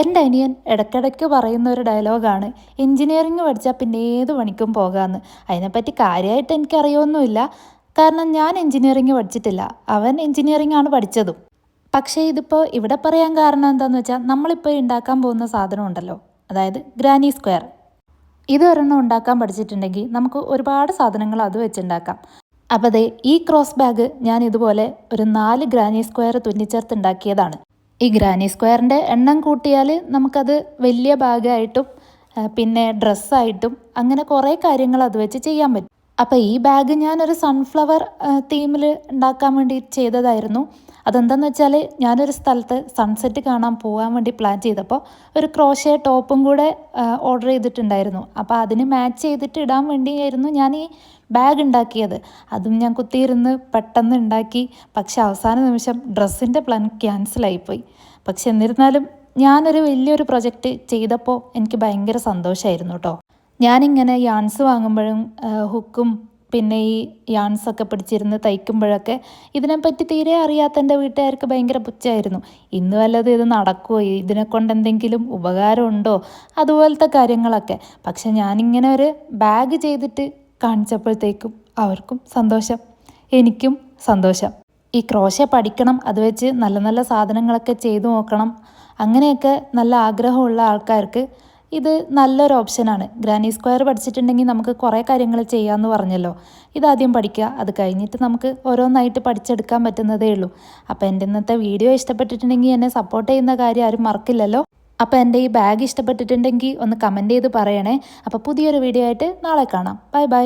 എൻ്റെ അനിയൻ ഇടയ്ക്കിടയ്ക്ക് പറയുന്ന ഒരു ഡയലോഗാണ്, എൻജിനീയറിംഗ് പഠിച്ചാൽ പിന്നെ ഏത് പണിക്കും പോകാമെന്ന്. അതിനെപ്പറ്റി കാര്യമായിട്ട് എനിക്കറിയൊന്നുമില്ല, കാരണം ഞാൻ എൻജിനീയറിംഗ് പഠിച്ചിട്ടില്ല. അവൻ എൻജിനീയറിംഗ് ആണ് പഠിച്ചതും. പക്ഷേ ഇതിപ്പോൾ ഇവിടെ പറയാൻ കാരണം എന്താണെന്ന് വെച്ചാൽ, നമ്മളിപ്പോൾ ഉണ്ടാക്കാൻ പോകുന്ന സാധനം ഉണ്ടല്ലോ, അതായത് ഗ്രാനി സ്ക്വയർ. ഇതൊരെണ്ണം ഉണ്ടാക്കാൻ പഠിച്ചിട്ടുണ്ടെങ്കിൽ നമുക്ക് ഒരുപാട് സാധനങ്ങൾ അത് വെച്ചുണ്ടാക്കാം. അപ്പോൾ ദേ ഈ ക്രോസ് ബാഗ് ഞാൻ ഇതുപോലെ ഒരു 4 ഗ്രാനി സ്ക്വയർ തുന്നിച്ചേർത്ത് ഉണ്ടാക്കിയതാണ്. ഈ ഗ്രാനി സ്ക്വയറിൻ്റെ എണ്ണം കൂട്ടിയാൽ നമുക്കത് വലിയ ബാഗായിട്ടും പിന്നെ ഡ്രസ്സായിട്ടും അങ്ങനെ കുറേ കാര്യങ്ങൾ അത് വെച്ച് ചെയ്യാൻ പറ്റും. അപ്പോൾ ഈ ബാഗ് ഞാനൊരു സൺഫ്ലവർ തീമിൽ ഉണ്ടാക്കാൻ വേണ്ടി ചെയ്തതായിരുന്നു. അതെന്താണെന്ന് വെച്ചാൽ, ഞാനൊരു സ്ഥലത്ത് സൺസെറ്റ് കാണാൻ പോകാൻ വേണ്ടി പ്ലാൻ ചെയ്തപ്പോൾ ഒരു ക്രോഷേ ടോപ്പും കൂടെ ഓർഡർ ചെയ്തിട്ടുണ്ടായിരുന്നു. അപ്പോൾ അതിന് മാച്ച് ചെയ്തിട്ട് ഇടാൻ വേണ്ടിയായിരുന്നു ഞാൻ ഈ ബാഗ് ഉണ്ടാക്കിയത്. അതും ഞാൻ കുത്തിയിരുന്ന് പെട്ടെന്ന് ഉണ്ടാക്കി. പക്ഷെ അവസാന നിമിഷം ഡ്രസ്സിൻ്റെ പ്ലാൻ ക്യാൻസലായിപ്പോയി. പക്ഷെ എന്നിരുന്നാലും ഞാനൊരു വലിയൊരു പ്രൊജക്റ്റ് ചെയ്തപ്പോൾ എനിക്ക് ഭയങ്കര സന്തോഷമായിരുന്നു കേട്ടോ. ഞാനിങ്ങനെ യാൺസ് വാങ്ങുമ്പോഴും ഹുക്കും പിന്നെ ഈ യാൺസൊക്കെ പിടിച്ചിരുന്ന് തയ്ക്കുമ്പോഴൊക്കെ ഇതിനെപ്പറ്റി തീരെ അറിയാത്ത എൻ്റെ വീട്ടുകാർക്ക് ഭയങ്കര പുച്ഛമായിരുന്നു. ഇന്ന് വല്ലതും ഇത് നടക്കുമോ, ഇതിനെക്കൊണ്ട് എന്തെങ്കിലും ഉപകാരമുണ്ടോ, അതുപോലത്തെ കാര്യങ്ങളൊക്കെ. പക്ഷെ ഞാനിങ്ങനെ ഒരു ബാഗ് ചെയ്തിട്ട് കാണിച്ചപ്പോഴത്തേക്കും അവർക്കും സന്തോഷം, എനിക്കും സന്തോഷം. ഈ ക്രോഷേ പഠിക്കണം, അത് വെച്ച് നല്ല നല്ല സാധനങ്ങളൊക്കെ ചെയ്തു നോക്കണം, അങ്ങനെയൊക്കെ നല്ല ആഗ്രഹമുള്ള ആൾക്കാർക്ക് ഇത് നല്ലൊരു ഓപ്ഷനാണ്. ഗ്രാനി സ്ക്വയർ പഠിച്ചിട്ടുണ്ടെങ്കിൽ നമുക്ക് കുറേ കാര്യങ്ങൾ ചെയ്യാമെന്ന് പറഞ്ഞല്ലോ. ഇതാദ്യം പഠിക്കുക, അത് കഴിഞ്ഞിട്ട് നമുക്ക് ഓരോന്നായിട്ട് പഠിച്ചെടുക്കാൻ പറ്റുന്നതേ ഉള്ളൂ. അപ്പോൾ എൻ്റെ ഇന്നത്തെ വീഡിയോ ഇഷ്ടപ്പെട്ടിട്ടുണ്ടെങ്കിൽ എന്നെ സപ്പോർട്ട് ചെയ്യുന്ന കാര്യം ആരും മറക്കില്ലല്ലോ. അപ്പോൾ എൻ്റെ ഈ ബാഗ് ഇഷ്ടപ്പെട്ടിട്ടുണ്ടെങ്കിൽ ഒന്ന് കമൻറ്റ് ചെയ്ത് പറയണേ. അപ്പോൾ പുതിയൊരു വീഡിയോ ആയിട്ട് നാളെ കാണാം. Bye bye.